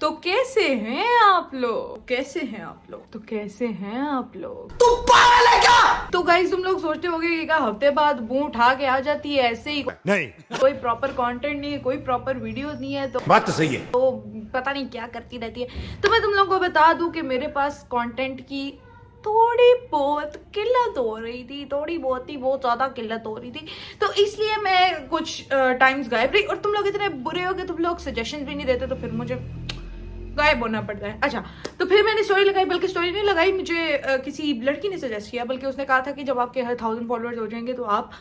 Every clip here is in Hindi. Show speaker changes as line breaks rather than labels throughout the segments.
तो कैसे हैं आप लोग? कैसे हैं आप लोग? तो कैसे हैं आप लोग?
तू पागल है क्या?
तो गाइस तुम लोग सोचते होगे कि क्या हफ्ते बाद मुंह उठा के आ जाती है ऐसे ही?
नहीं,
कोई प्रॉपर कंटेंट नहीं है, कोई प्रॉपर वीडियो नहीं है, तो
बात तो सही है।
तो पता नहीं क्या करती रहती है। तो मैं तुम लोगों को बता दूं कि मेरे पास कंटेंट की थोड़ी बहुत किल्लत हो रही थी, थोड़ी बहुत ही बहुत ज्यादा किल्लत हो रही थी, तो इसलिए मैं कुछ टाइम्स गायब रही। और तुम लोग इतने बुरे हो कि तुम लोग सजेशन भी नहीं देते, तो फिर मुझे गायब होना पड़ता है। अच्छा, तो फिर मैंने स्टोरी लगाई, बल्कि स्टोरी नहीं लगाई, मुझे किसी लड़की ने सजेस्ट किया, बल्कि उसने कहा था कि जब आपके 1000 फॉलोअर्स हो जाएंगे तो आप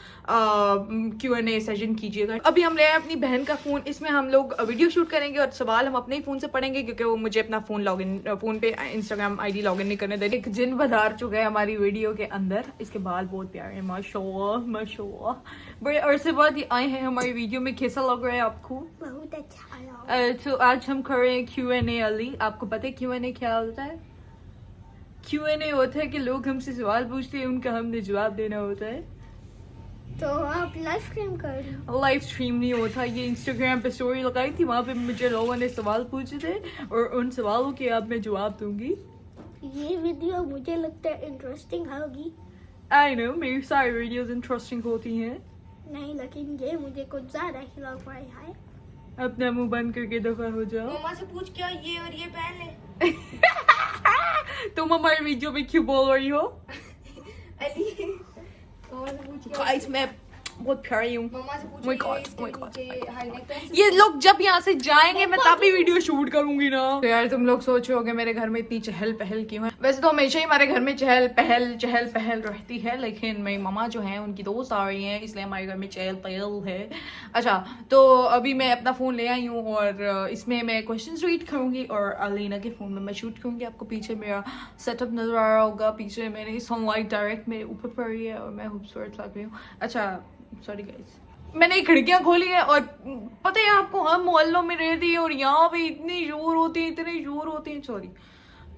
Q&A सेशन कीजिएगा। अभी हम ले आए अपनी बहन का फ़ोन, इसमें हम लोग वीडियो शूट करेंगे और सवाल हम अपने ही फ़ोन से पढ़ेंगे, क्योंकि वो मुझे अपना फ़ोन पे इंस्टाग्राम ID लॉगिन नहीं करने दे रही। एक जिन बधार चुका है हमारी वीडियो के अंदर, इसके बाल बहुत प्यारे हैं, माशाल्लाह माशाल्लाह। बड़े अरसे बाद ये आए हैं हमारी वीडियो में, कैसा लग रहा है आपको?
बहुत अच्छा लगा।
तो आज हम कर रहे हैं Q&A अली। आपको पता है Q&A क्या होता है? Q&A होता है कि लोग हमसे सवाल पूछते हैं, उनका हमने जवाब देना होता है।
तो आप लाइव स्ट्रीम कर लो।
लाइव स्ट्रीम नहीं होता, ये इंस्टाग्राम पे स्टोरी लगाई थी, वहाँ पे मुझे लोगों ने सवाल पूछे थे और उन सवालों के अब मैं जवाब दूंगी।
ये वीडियो मुझे लगता है इंटरेस्टिंग होगी।
आई नो, मेरी सारी वीडियोस इंटरेस्टिंग होती हैं।
नहीं, लेकिन ये मुझे कुछ ज्यादा ही लग रहा है।
अपना मुंह बंद करके दफा हो जाओ।
मम्मा से पूछ क्या ये और ये पहन ले।
तुम हमारी वीडियो में क्यों बोल रही हो?
अली मम्मा से पूछ क्या
गाइस मैं बहुत प्यारी हूँ।
मम्मा से पूछ
My God, my God.
High neck पहन
ये लोग जब यहाँ से जाएंगे मैं तभी वीडियो शूट करूंगी ना। तो यार तुम लोग सोच रहे होगे मेरे घर में इतनी चहल पहल क्यों है? वैसे तो हमेशा ही हमारे घर में चहल पहल रहती है, लेकिन मेरी मम्मा जो है उनकी दोस्त आ रही हैं, इसलिए हमारे घर में चहल पहल है। अच्छा, तो अभी मैं अपना फ़ोन ले आई हूँ और इसमें मैं क्वेश्चंस रीड करूँगी और अलीना के फ़ोन में मैं शूट करूँगी। आपको पीछे मेरा सेटअप नज़र आ रहा होगा, पीछे मेरी सनलाइट डायरेक्ट मेरे ऊपर पड़ रही है और मैं खूबसूरत लग रही हूँ। अच्छा सॉरी गाइस, मैंने खिड़कियां खोली है और पता है आपको, हम मोहल्लों में रहती है और यहाँ पे इतनी शोर होती है, इतने शोर होते हैं। सॉरी।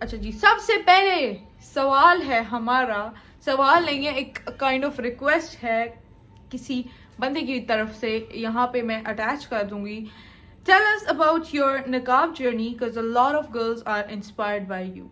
अच्छा जी, सबसे पहले सवाल है हमारा, सवाल नहीं है, एक काइंड ऑफ रिक्वेस्ट है किसी बंदे की तरफ से, यहाँ पे मैं अटैच कर दूंगी। Tell us about your niqab journey because a lot of girls are inspired by you.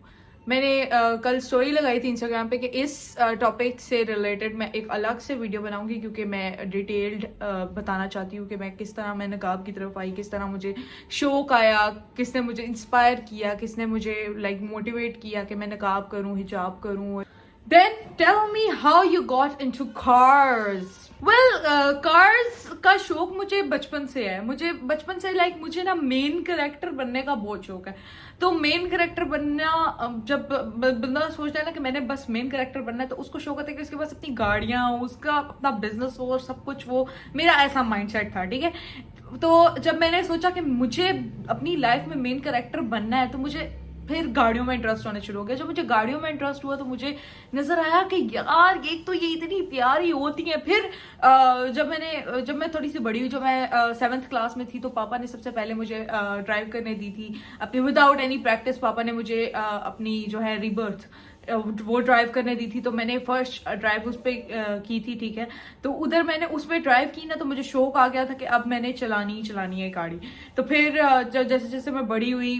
मैंने कल स्टोरी लगाई थी इंस्टाग्राम पे कि इस टॉपिक से रिलेटेड मैं एक अलग से वीडियो बनाऊंगी, क्योंकि मैं डिटेल्ड बताना चाहती हूँ कि मैं किस तरह मैं नकाब की तरफ आई, किस तरह मुझे शौक आया, किसने मुझे इंस्पायर किया, किसने मुझे मोटिवेट किया कि मैं नकाब करूँ, हिजाब करूँ। Then tell me how you got into cars. Well, cars का शौक मुझे बचपन से है। मुझे बचपन से मुझे ना मेन कैरेक्टर बनने का बहुत शौक है। तो मेन कैरेक्टर बनना, जब बंदा सोचता है ना कि मैंने बस मेन कैरेक्टर बनना है, तो उसको शौक होता है कि उसके पास अपनी गाड़ियाँ हो, उसका अपना बिजनेस हो और सब कुछ। वो मेरा ऐसा माइंडसेट था, ठीक है। तो जब मैंने सोचा कि मुझे अपनी लाइफ में मेन कैरेक्टर बनना है, तो मुझे फिर गाड़ियों में इंटरेस्ट होना शुरू हो गया। जब मुझे गाड़ियों में इंटरेस्ट हुआ तो मुझे नजर आया कि यार एक तो ये इतनी प्यारी होती हैं। फिर जब मैं थोड़ी सी बड़ी हुई, जब मैं 7th क्लास में थी, तो पापा ने सबसे पहले मुझे ड्राइव करने दी थी अपनी, विदाउट एनी प्रैक्टिस। पापा ने मुझे अपनी जो है रीबर्थ वो ड्राइव करने दी थी, तो मैंने फर्स्ट ड्राइव उस पर की थी, ठीक है। तो उधर मैंने उस पर ड्राइव की ना, तो मुझे शौक आ गया था कि अब मैंने चलानी है गाड़ी। तो फिर जैसे जैसे मैं बड़ी हुई,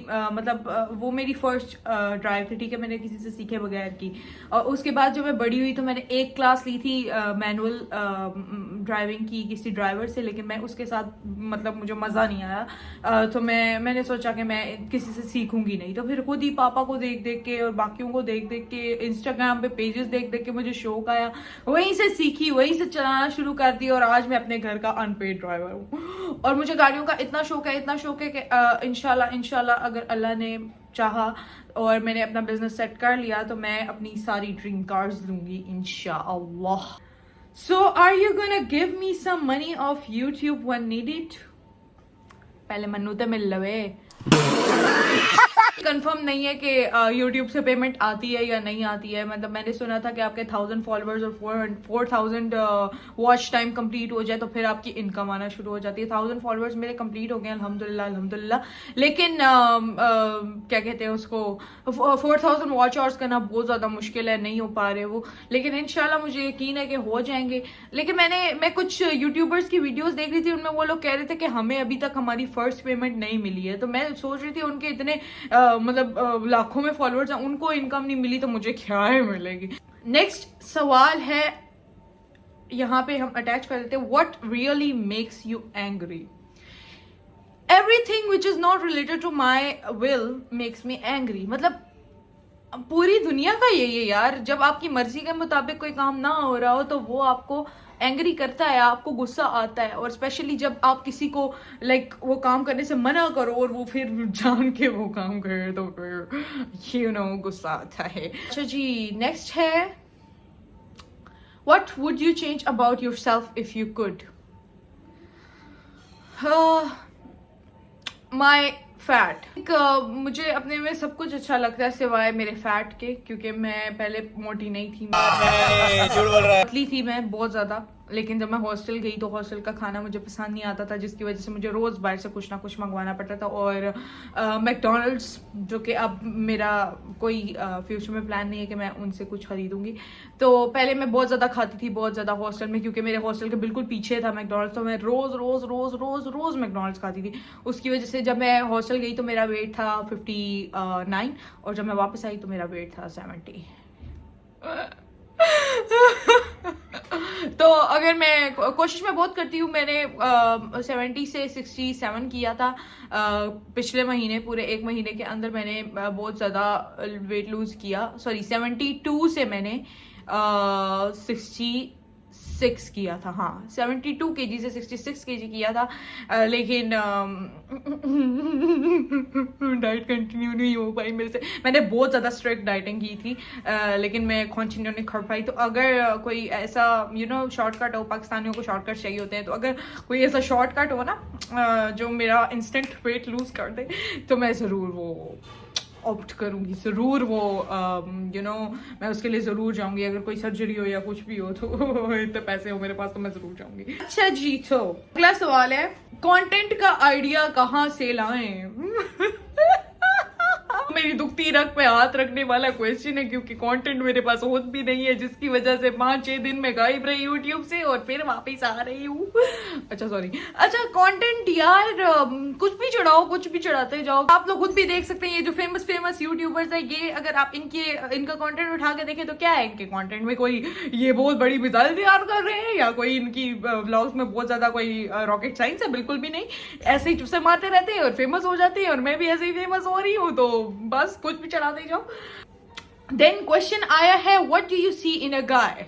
वो मेरी फर्स्ट ड्राइव थी, ठीक है, मैंने किसी से सीखे बगैर की। और उसके बाद जब मैं बड़ी हुई तो मैंने एक क्लास ली थी मैनुअल ड्राइविंग की किसी ड्राइवर से, लेकिन मैं उसके साथ मुझे मज़ा नहीं आया। तो मैंने सोचा कि मैं किसी से सीखूंगी नहीं। तो फिर खुद ही पापा को देख देख के और बाकियों को देख देख के, इंस्टाग्राम पे पेजेस देख देख के मुझे शौक आया, वहीं से सीखी, वहीं से चलाना शुरू कर दिया और आज मैं अपने घर का अनपेड ड्राइवर हूँ। और मुझे गाड़ियों का इतना शौक है कि इंशाल्लाह अगर अल्लाह ने चाहा और मैंने अपना बिजनेस सेट कर लिया, तो मैं अपनी सारी ड्रीम कार्स लूंगी इंशाअल्लाह। So are you gonna give me some money off YouTube when needed? पहले मन्नू तो मिल लवे। कंफर्म नहीं है कि यूट्यूब से पेमेंट आती है या नहीं आती है। मतलब मैंने सुना था कि आपके 1000 फॉलोअर्स और 4000 वॉच टाइम कंप्लीट हो जाए तो फिर आपकी इनकम आना शुरू हो जाती है। 1000 फॉलोअर्स मेरे कंप्लीट हो गए अल्हम्दुलिल्लाह अल्हम्दुलिल्लाह। लेकिन क्या कहते हैं उसको, 4000 वॉच आवर्स करना बहुत ज़्यादा मुश्किल है, नहीं हो पा रहे वो। लेकिन इंशाल्लाह मुझे यकीन है कि हो जाएंगे। लेकिन मैं कुछ यूट्यूबर्स की वीडियोस देख रही थी, उनमें वो लोग कह रहे थे कि हमें अभी तक हमारी फर्स्ट पेमेंट नहीं मिली है। तो मैं सोच रही थी उनके इतने मतलब लाखों में फॉलोअर्स हैं, उनको इनकम नहीं मिली तो मुझे क्या है मिलेगी। नेक्स्ट सवाल है, यहाँ पे हम अटैच कर देते हैं, what really makes you angry. Everything which is not related to my will makes me angry. मतलब पूरी दुनिया का यही है यार, जब आपकी मर्जी के मुताबिक कोई काम ना हो रहा हो तो वो आपको एंग्री करता है, आपको गुस्सा आता है। और स्पेशली जब आप किसी को वो काम करने से मना करो और वो फिर जान के वो काम करे तो फिर गुस्सा आता है। अच्छा जी, नेक्स्ट है, what would you change about yourself if you could. My fat. मुझे अपने में सब कुछ अच्छा लगता है सिवाय मेरे फैट के, क्योंकि मैं पहले मोटी नहीं थी, पतली थी मैं बहुत ज्यादा। लेकिन जब मैं हॉस्टल गई तो हॉस्टल का खाना मुझे पसंद नहीं आता था, जिसकी वजह से मुझे रोज बाहर से कुछ ना कुछ मंगवाना पड़ता था। और मैकडोनल्ड्स, जो कि अब मेरा कोई फ्यूचर में प्लान नहीं है कि मैं उनसे कुछ खरीदूंगी। तो पहले मैं बहुत ज़्यादा खाती थी, बहुत ज़्यादा हॉस्टल में, क्योंकि मेरे हॉस्टल के बिल्कुल पीछे था मैकडोनल्ड्स। तो मैं रोज़ रोज़ रोज़ रोज़ रोज़ मैकडोनल्ड्स खाती थी। उसकी वजह से जब मैं हॉस्टल गई तो मेरा वेट था 59 और जब मैं वापस आई तो मेरा वेट था 70। तो अगर मैं कोशिश में बहुत करती हूँ, मैंने 70 से 67 किया था पिछले महीने, पूरे एक महीने के अंदर मैंने बहुत ज़्यादा वेट लूज किया। सॉरी, 72 से मैंने 66 किया था। हाँ, 72 kg से 66 kg किया था। लेकिन डाइट कंटिन्यू नहीं हो पाई मेरे से। मैंने बहुत ज़्यादा स्ट्रिक्ट डाइटिंग की थी, लेकिन मैं कंटिन्यू नहीं कर पाई। तो अगर कोई ऐसा शॉर्टकट हो, पाकिस्तानियों को शॉर्टकट चाहिए होते हैं, तो अगर कोई ऐसा शॉर्टकट हो ना जो मेरा इंस्टेंट वेट लूज कर दे, तो मैं ज़रूर वो ऑप्ट करूंगी, ज़रूर वो मैं उसके लिए ज़रूर जाऊंगी। अगर कोई सर्जरी हो या कुछ भी हो तो इतने पैसे हो मेरे पास तो मैं ज़रूर जाऊंगी। अच्छा जी, तो अगला सवाल है, कंटेंट का आइडिया कहाँ से लाएं। मेरी दुखती रग पे हाथ रखने वाला क्वेश्चन है, क्योंकि कंटेंट मेरे पास होत भी नहीं है, जिसकी वजह से 5-6 दिन में गायब रही यूट्यूब से और फिर वापस आ रही हूँ। अच्छा सॉरी। अच्छा, कंटेंट यार कुछ भी चढ़ाओ, कुछ भी चढ़ाते जाओ। आप लोग खुद भी देख सकते हैं, ये जो फेमस यूट्यूबर्स है, ये अगर आप इनका कंटेंट उठा के देखें तो क्या है इनके कंटेंट में, कोई ये बहुत बड़ी मिसाइल तैयार कर रहे हैं या कोई इनकी व्लॉग्स में बहुत ज्यादा कोई रॉकेट साइंस है, बिल्कुल भी नहीं। ऐसे ही चुस्से मारते रहते हैं और फेमस हो जाते हैं, और मैं भी ऐसे ही फेमस हो रही हूँ, तो बस कुछ भी चढ़ाते जाओ। देन क्वेश्चन आया है, what do you see in a guy.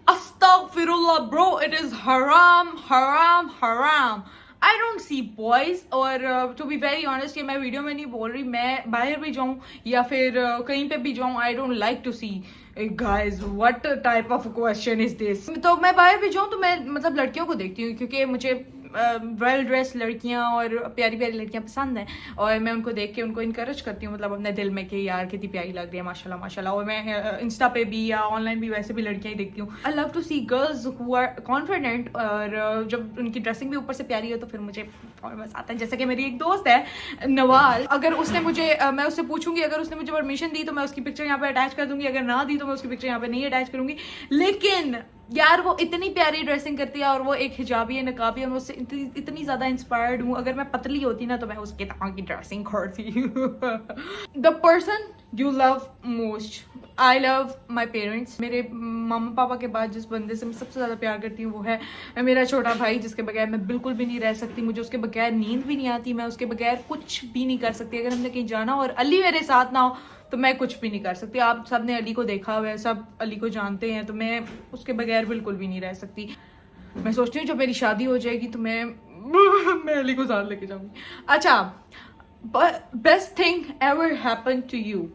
अस्तगफिरुल्लाह ब्रो, इट इज हराम हराम हराम। I don't see boys. और टू बी वेरी ऑनेस्ट, ये मैं वीडियो में नहीं बोल रही, मैं बाहर भी जाऊं या फिर कहीं पे भी जाऊं, I don't like to see guys. What type of question is this. तो मैं बाहर भी जाऊं तो मैं मतलब लड़कियों को देखती हूँ, क्योंकि मुझे वेल ड्रेस लड़कियां और प्यारी प्यारी लड़कियां पसंद हैं, और मैं उनको देख के उनको इनकरेज करती हूँ, मतलब अपने दिल में कि यार कितनी प्यारी लग रही है, माशाल्लाह माशाल्लाह। और मैं इंस्टा पे भी या ऑनलाइन भी वैसे भी लड़कियां ही देखती हूँ। I love to see girls who are confident, और जब उनकी ड्रेसिंग भी ऊपर से प्यारी हो तो फिर मुझे और मजा आता है। जैसे कि मेरी एक दोस्त है नवाल, अगर उसने मुझे मैं उससे पूछूंगी, अगर उसने मुझे परमिशन दी तो मैं उसकी पिक्चर यहाँ पे अटैच कर दूंगी, अगर ना दी तो मैं उसकी पिक्चर यहाँ पे नहीं अटैच करूंगी। लेकिन यार वो इतनी प्यारी ड्रेसिंग करती है, और वो एक हिजाबी है, नकाबी है, मैं उससे इतनी ज्यादा इंस्पायर्ड हूँ। अगर मैं पतली होती ना तो मैं उसके तरह की ड्रेसिंग करती। The person you love most. I love my parents. मेरे मामा पापा के बाद जिस बंदे से मैं सबसे ज्यादा प्यार करती हूँ वो है मेरा छोटा भाई, जिसके बगैर मैं बिल्कुल भी नहीं रह सकती। मुझे उसके बगैर नींद भी नहीं आती, मैं उसके बगैर कुछ भी नहीं कर सकती। अगर हमने कहीं जाना और अली मेरे साथ ना हो तो मैं कुछ भी नहीं कर सकती। आप सब ने अली को देखा हुआ है, सब अली को जानते हैं, तो मैं उसके बगैर बिल्कुल भी नहीं रह सकती। मैं सोचती हूँ जब मेरी शादी हो जाएगी तो मैं अली को साथ लेके जाऊंगी। अच्छा, best thing ever happen to you.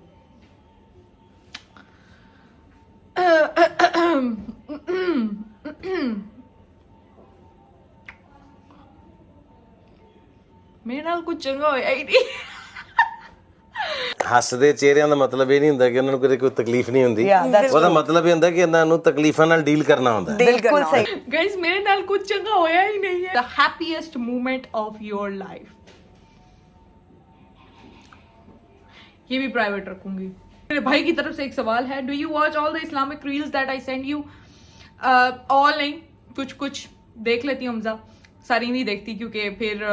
मेरे नाल कुछ चंगा होया ही नहीं।
ਹੱਸਦੇ ਚਿਹਰਿਆਂ ਦਾ ਮਤਲਬ ਇਹ ਨਹੀਂ ਹੁੰਦਾ ਕਿ ਉਹਨਾਂ ਨੂੰ ਕਦੇ ਕੋਈ ਤਕਲੀਫ ਨਹੀਂ ਹੁੰਦੀ
Yeah, that's
ਉਹਦਾ ਮਤਲਬ ਇਹ ਹੁੰਦਾ ਕਿ ਇਹਨਾਂ ਨੂੰ ਤਕਲੀਫਾਂ ਨਾਲ ਡੀਲ ਕਰਨਾ ਹੁੰਦਾ ਹੈ।
ਬਿਲਕੁਲ ਸਹੀ।
गाइस मेरे नाल कुछ चंगा होया ही नहीं है। The happiest moment of your life, ये भी प्राइवेट रखूंगी। मेरे भाई की तरफ से एक सवाल है, do you watch all the Islamic reels that I send you? All नहीं, कुछ कुछ देख लेती हूँ हमजा, सारी नहीं देखती क्योंकि फिर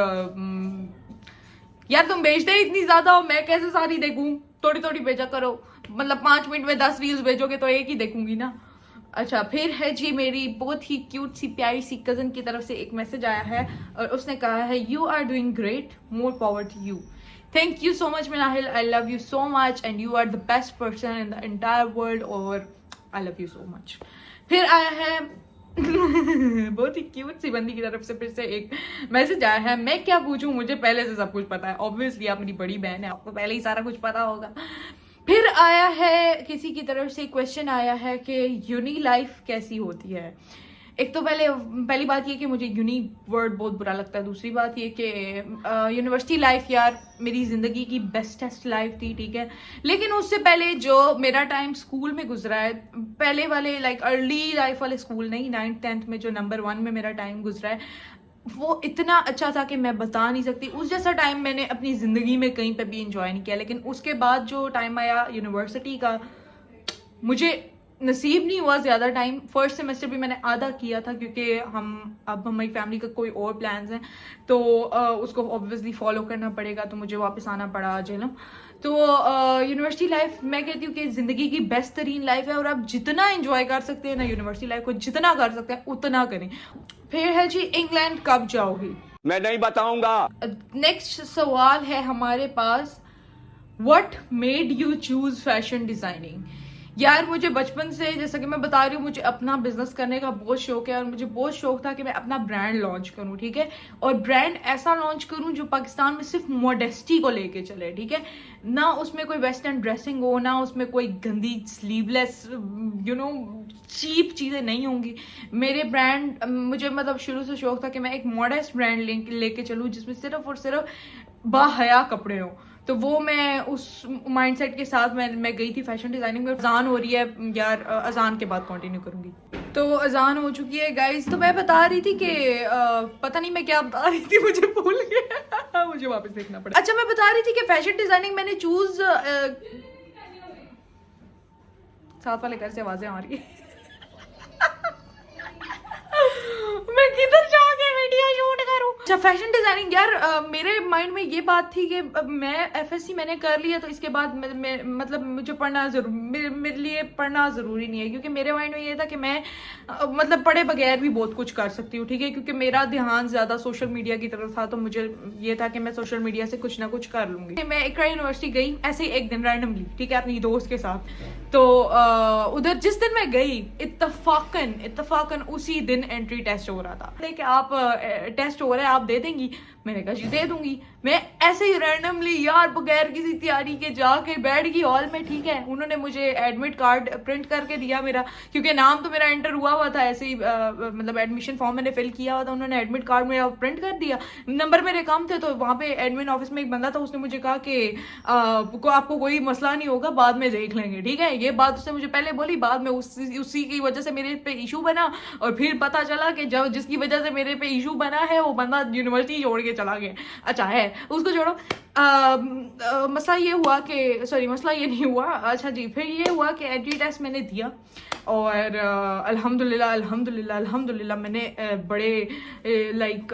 यार तुम भेजते ही इतनी ज्यादा हो, मैं कैसे सारी देखूं? थोड़ी थोड़ी भेजा करो, मतलब 5 मिनट में 10 रील्स भेजोगे तो एक ही देखूंगी ना। अच्छा, फिर है जी मेरी बहुत ही क्यूट सी प्यारी सी कजन की तरफ से एक मैसेज आया है और उसने कहा है, you are doing great, more power to you. Thank you so much Minahil, I love you so much and you are the best person in the entire world और I love you so much. फिर आया है बहुत ही क्यूट सी बंदी की तरफ से फिर से एक मैसेज आया है, मैं क्या पूछूं, मुझे पहले से सब कुछ पता है, ऑब्वियसली आप मेरी बड़ी बहन है, आपको पहले ही सारा कुछ पता होगा। फिर आया है किसी की तरफ से क्वेश्चन आया है कि यूनी लाइफ कैसी होती है। एक तो पहली बात ये कि मुझे यूनी वर्ड बहुत बुरा लगता है, दूसरी बात ये कि यूनिवर्सिटी लाइफ यार मेरी ज़िंदगी की बेस्टेस्ट लाइफ थी, ठीक है, लेकिन उससे पहले जो मेरा टाइम स्कूल में गुजरा है, पहले वाले लाइक अर्ली लाइफ वाले स्कूल नहीं, 9th 10th में जो नंबर 1 में मेरा टाइम गुजरा है, वो इतना अच्छा था कि मैं बता नहीं सकती। उस जैसा टाइम मैंने अपनी ज़िंदगी में कहीं पे भी इंजॉय नहीं किया। लेकिन उसके बाद जो टाइम आया यूनिवर्सिटी का, मुझे नसीब नहीं हुआ ज़्यादा टाइम। फर्स्ट सेमेस्टर भी मैंने आधा किया था क्योंकि हमारी फैमिली का कोई और प्लान्स हैं, तो उसको ऑब्वियसली फॉलो करना पड़ेगा, तो मुझे वापस आना पड़ा जेलम। तो यूनिवर्सिटी लाइफ मैं कहती हूँ कि ज़िंदगी की बेस्ट तरीन लाइफ है और आप जितना इंजॉय कर सकते हैं ना यूनिवर्सिटी लाइफ को, जितना कर सकते हैं उतना करें। फिर है जी, इंग्लैंड कब जाओगी?
मैं नहीं बताऊंगा।
नेक्स्ट सवाल है हमारे पास, what made you choose fashion designing? यार मुझे बचपन से, जैसा कि मैं बता रही हूँ, मुझे अपना बिजनेस करने का बहुत शौक है और मुझे बहुत शौक था कि मैं अपना ब्रांड लॉन्च करूँ, ठीक है, और ब्रांड ऐसा लॉन्च करूँ जो पाकिस्तान में सिर्फ मॉडेस्टी को लेके चले, ठीक है, ना उसमें कोई वेस्टर्न ड्रेसिंग हो, ना उसमें कोई गंदी स्लीवलेस चीप चीज़ें नहीं होंगी। मेरे ब्रांड, मुझे मतलब शुरू से शौक था कि मैं एक मॉडेस्ट ब्रांड लेके चलूँ जिसमें सिर्फ और सिर्फ बाहया कपड़े हों। तो वो मैं उस माइंडसेट के साथ मैं गई थी फैशन डिजाइनिंग में। अजान हो रही है यार, अजान के बाद कंटिन्यू करूंगी। तो अजान हो चुकी है गाइस। तो मैं बता रही थी कि पता नहीं मैं क्या बता रही थी, मुझे भूल गया मुझे वापस देखना पड़ा। अच्छा, मैं बता रही थी कि फैशन डिजाइनिंग मैंने चूज, साथ वाले घर से आवाजें आ रही है मैं किधर जाके वीडियो शूट करूं। अच्छा, फैशन डिजाइनिंग यार, मेरे माइंड में ये बात थी कि मैं एफएससी मैंने कर लिया, तो इसके बाद मतलब मुझे पढ़ना मेरे लिए पढ़ना जरूरी नहीं है, क्योंकि मेरे माइंड में ये था कि मैं मतलब पढ़े बगैर भी बहुत कुछ कर सकती हूँ, ठीक है, क्योंकि मेरा ध्यान ज्यादा सोशल मीडिया की तरफ था, तो मुझे ये था कि मैं सोशल मीडिया से कुछ ना कुछ कर लूंगी। मैं इकरा यूनिवर्सिटी गई ऐसे ही एक दिन रैंडमली, ठीक है, अपनी दोस्त के साथ। तो उधर जिस दिन मैं गई, इत्तफाकन उसी दिन एंट्री टेस्ट हो रहा था। देखिए, आप टेस्ट हो रहा है, आप दे देंगी? मैंने कहा जी दे दूंगी। मैं ऐसे ही रैंडमली यार बगैर किसी तैयारी के जाके बैठ गई हॉल में, ठीक है। उन्होंने मुझे एडमिट कार्ड प्रिंट करके दिया मेरा, क्योंकि नाम तो मेरा एंटर हुआ था ऐसे ही, मतलब एडमिशन फॉर्म मैंने फिल किया हुआ था, उन्होंने एडमिट कार्ड मेरा प्रिंट कर दिया। नंबर मेरे कम थे, तो वहाँ पे एडमिन ऑफिस में एक बंदा था, उसने मुझे कहा कि आपको कोई मसला नहीं होगा, बाद में देख लेंगे, ठीक है। ये बात उसने मुझे पहले बोली, बाद में उसी की वजह से मेरे पे इशू बना, और फिर पता चला कि जब जिसकी वजह से मेरे पे इशू बना है वो बंदा यूनिवर्सिटी छोड़ के चला गया। अच्छा है, उसको छोड़ो। मसला ये हुआ कि, सॉरी मसला ये नहीं हुआ, अच्छा जी, फिर ये हुआ कि एंट्री टेस्ट मैंने दिया और अल्हम्दुलिल्लाह मैंने बड़े लाइक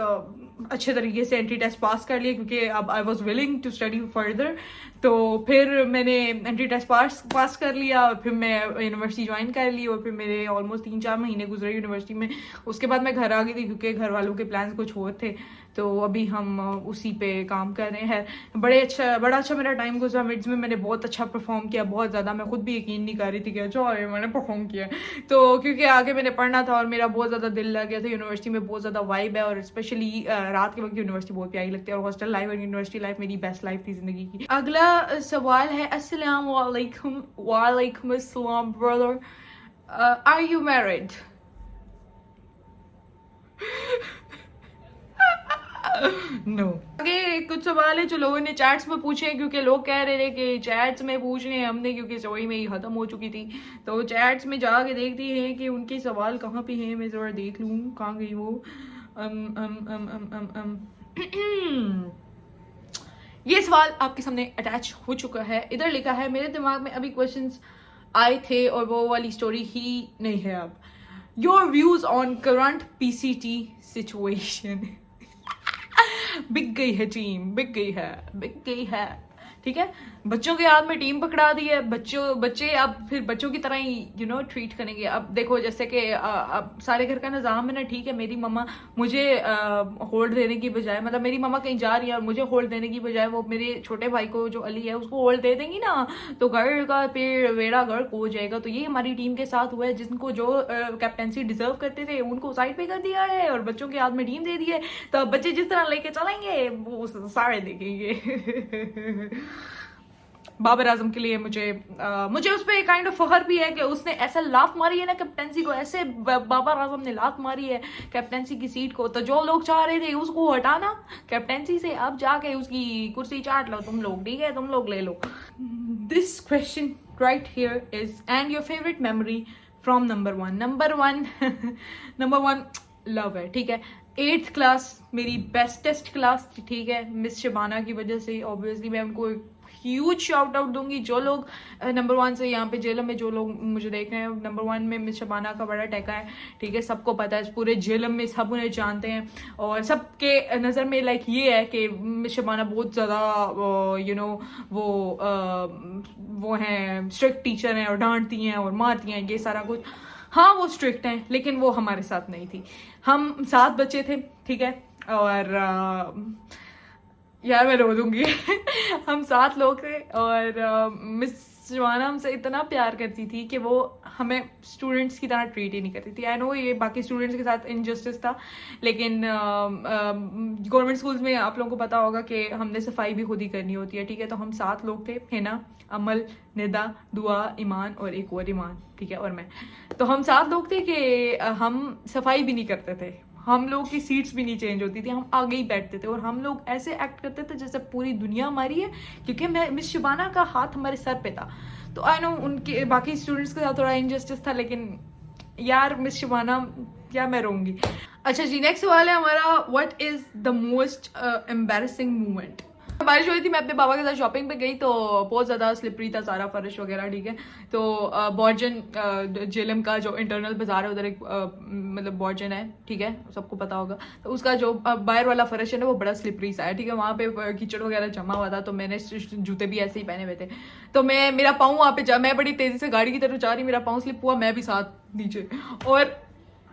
अच्छे तरीके से एंट्री टेस्ट पास कर लिया, क्योंकि अब I was willing to study further. तो फिर मैंने एंट्री टेस्ट पास कर लिया और फिर मैं यूनिवर्सिटी ज्वाइन कर ली, और फिर मेरे ऑलमोस्ट 3-4 महीने गुजरे यूनिवर्सिटी में। उसके बाद मैं घर आ गई थी, क्योंकि घर वालों के प्लान्स कुछ और थे, तो अभी हम उसी पे काम कर रहे हैं। बड़ा अच्छा मेरा टाइम गुजरा मिड्स में, मैंने बहुत अच्छा परफॉर्म किया, बहुत ज़्यादा। मैं खुद भी यकीन नहीं कर रही थी कि अच्छा मैंने परफॉर्म किया, तो क्योंकि आगे मैंने पढ़ना था और मेरा बहुत ज़्यादा दिल लग गया था। यूनिवर्सिटी में बहुत ज़्यादा वाइब है, और स्पेशली रात के वक्त यूनिवर्सिटी बहुत प्यारी लगती है, और हॉस्टल लाइफ और यूनिवर्सिटी लाइफ मेरी बेस्ट लाइफ थी ज़िंदगी की। अगला सवाल है, अस्सलाम वालेकुम। वालेकुम अस्सलाम brother, are you married? No आगे कुछ सवाल है जो लोगों ने चैट्स में पूछे हैं, क्योंकि लोग कह रहे थे कि चैट्स में पूछने हैं हमने, क्योंकि स्टोरी में ही खत्म हो चुकी थी। तो चैट्स में जाके देखते हैं कि उनके सवाल कहाँ पे हैं। मैं जरा देख लूँ कहाँ गई वो। ये सवाल आपके सामने अटैच हो चुका है। इधर लिखा है, मेरे दिमाग में अभी क्वेश्चंस आए थे और वो वाली स्टोरी ही नहीं है अब। Your views on current PCT situation. बिक गई है टीम, बिक गई है। ठीक है, बच्चों के हाथ में टीम पकड़ा दी है। बच्चे अब फिर बच्चों की तरह ही ट्रीट करेंगे। अब देखो जैसे कि अब सारे घर का निज़ाम है ना, ठीक है, मेरी मम्मा मुझे होल्ड देने की बजाय, मतलब मेरी मम्मा कहीं जा रही है और मुझे होल्ड देने की बजाय वो मेरे छोटे भाई को जो अली है उसको होल्ड दे देंगी ना, तो घर का फिर बेड़ा गर्क हो जाएगा। तो ये हमारी टीम के साथ हुआ है। जिनको जो कैप्टनसी डिजर्व करते थे उनको साइड पे कर दिया है और बच्चों के हाथ में टीम दे दी है। तो बच्चे जिस तरह लेके चलेंगे वो सारे देखेंगे। बाबर आजम के लिए मुझे उस पर काइंड ऑफ फखर भी है कि उसने ऐसा लात मारी है ना कैप्टनसी को, ऐसे बाबर आजम ने लात मारी है कैप्टनसी की सीट को। तो जो लोग चाह रहे थे उसको हटाना कैप्टनसी से, अब जाके उसकी कुर्सी चाट लो तुम लोग, ठीक है, तुम लोग ले लो। This question right here is, and your favourite memory from number one love है, ठीक है। 8th क्लास मेरी बेस्टेस्ट क्लास थी, ठीक है, मिस शबाना की वजह से। ऑब्वियसली मैं उनको ह्यूज शाउट आउट दूंगी। जो लोग नंबर 1 से यहाँ पे जेलम में जो लोग मुझे देख रहे हैं, नंबर 1 में मिस शबाना का बड़ा टैका है, ठीक है, सबको पता है, पूरे जेलम में सब उन्हें जानते हैं और सबके नज़र में लाइक ये है कि मिस शबाना बहुत ज़्यादा वो हैं, स्ट्रिक्ट टीचर हैं और डांटती हैं और मारती हैं, ये सारा कुछ। हाँ वो स्ट्रिक्ट हैं, लेकिन वो हमारे साथ नहीं थी। हम 7 बच्चे थे, ठीक है, और यार मैं रो दूंगी। हम 7 लोग थे और मिस शबाना हमसे इतना प्यार करती थी कि वो हमें स्टूडेंट्स की तरह ट्रीट ही नहीं करती थी। आई नो ये बाकी स्टूडेंट्स के साथ इनजस्टिस था, लेकिन गवर्नमेंट स्कूल्स में आप लोगों को पता होगा कि हमने सफाई भी खुद ही करनी होती है, ठीक है। तो हम 7 लोग थे, हिना, अमल, निदा, दुआ, ईमान और एक और ईमान, ठीक है, और मैं। तो हम 7 लोग थे कि हम सफाई भी नहीं करते थे, हम लोग की सीट्स भी नहीं चेंज होती थी, हम आगे ही बैठते थे और हम लोग ऐसे एक्ट करते थे जैसे पूरी दुनिया हमारी है, क्योंकि मैं मिस शबाना का हाथ हमारे सर पे था। तो आई नो उनके बाकी स्टूडेंट्स के साथ थोड़ा इनजस्टिस था, लेकिन यार मिस शबाना, क्या मैं रहूंगी। अच्छा जी, नेक्स्ट सवाल है हमारा, what is the most embarrassing moment. बारिश हुई थी, मैं अपने पापा के साथ शॉपिंग पे गई, तो बहुत ज़्यादा स्लिपरी था सारा फर्श वगैरह, ठीक है। तो बॉर्जन जेलम का जो इंटरनल बाजार है उधर एक मतलब बॉर्जन है, ठीक है, सबको पता होगा। तो उसका जो बाहर वाला फर्श है ना वो बड़ा स्लिपरी सा है, ठीक है, वहाँ पे कीचड़ वगैरह जमा हुआ था। तो मैंने जूते भी ऐसे ही पहने हुए थे, तो मेरा पाँव वहाँ पे मैं बड़ी तेज़ी से गाड़ी की तरफ जा रही, मेरा पाँव स्लिप हुआ, मैं भी साथ नीचे। और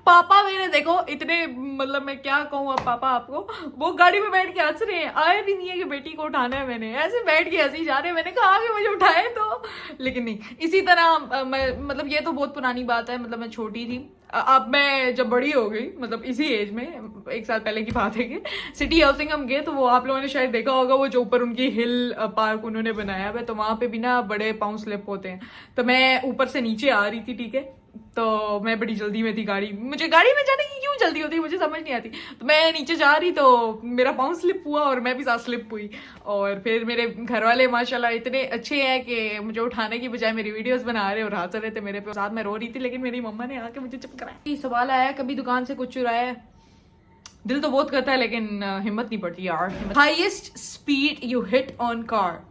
पापा मेरे देखो इतने, मतलब मैं क्या कहूँ अब पापा आपको, वो गाड़ी में बैठ के हंस रहे हैं, आए भी नहीं है कि बेटी को उठाना है, मैंने ऐसे बैठ के हंसी जा रहे हैं। मैंने कहा कि मुझे उठाए तो, लेकिन नहीं। इसी तरह मतलब ये तो बहुत पुरानी बात है, मतलब मैं छोटी थी। अब मैं जब बड़ी हो गई, मतलब इसी एज में, 1 साल पहले की बात है कि सिटी हाउसिंग हम गए, तो वो आप लोगों ने शायद देखा होगा, वो जो ऊपर उनकी हिल पार्क उन्होंने बनाया है, तो वहाँ पे भी ना बड़े पाँव स्लिप होते हैं। तो मैं ऊपर से नीचे आ रही थी, ठीक है, तो मैं बड़ी जल्दी में थी, मुझे गाड़ी में जाने की क्यों जल्दी होती है मुझे समझ नहीं आती। तो मैं नीचे जा रही, तो मेरा पाँव स्लिप हुआ और मैं भी साथ स्लिप हुई। और फिर मेरे घर वाले माशाल्लाह इतने अच्छे हैं कि मुझे उठाने की बजाय मेरी वीडियोस बना रहे और हंस रहे थे मेरे पे। साथ मैं रो रही थी, लेकिन मेरी मम्मा ने आके मुझे चुप कराया। सवाल आया, कभी दुकान से कुछ चुराया है? दिल तो बहुत करता है, लेकिन हिम्मत नहीं पड़ती यार। Highest speed you hit on car?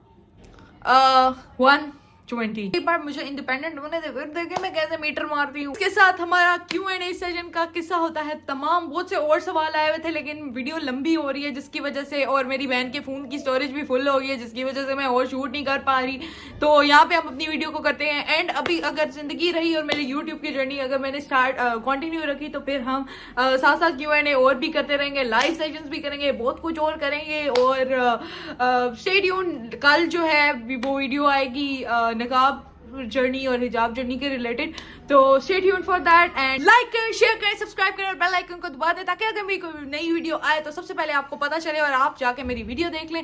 120। एक बार मुझे इंडिपेंडेंट होने दे, फिर देखे मैं कैसे मीटर मारती हूँ। इसके साथ हमारा Q&A सेशन का किस्सा होता है तमाम। बहुत से और सवाल आए हुए थे, लेकिन वीडियो लंबी हो रही है जिसकी वजह से, और मेरी बहन के फोन की स्टोरेज भी फुल हो गई है जिसकी वजह से मैं और शूट नहीं कर पा रही। तो यहाँ पे हम अपनी वीडियो को करते हैं एंड। अभी अगर जिंदगी रही और मेरी यूट्यूब की जर्नी अगर मैंने कंटिन्यू रखी, तो फिर हम साथ साथ Q&A और भी करते रहेंगे, लाइव सेशंस भी करेंगे, बहुत कुछ और करेंगे। और स्टे ट्यून्ड, कल जो है वो वीडियो आएगी नकाब जर्नी और हिजाब जर्नी के रिलेटेड, तो stay tuned for that. And like करें, शेयर करें, सब्सक्राइब करें और बेल आइकन को दबा दें, ताकि अगर मेरी कोई नई वीडियो आए तो सबसे पहले आपको पता चले और आप जाके मेरी वीडियो देख लें।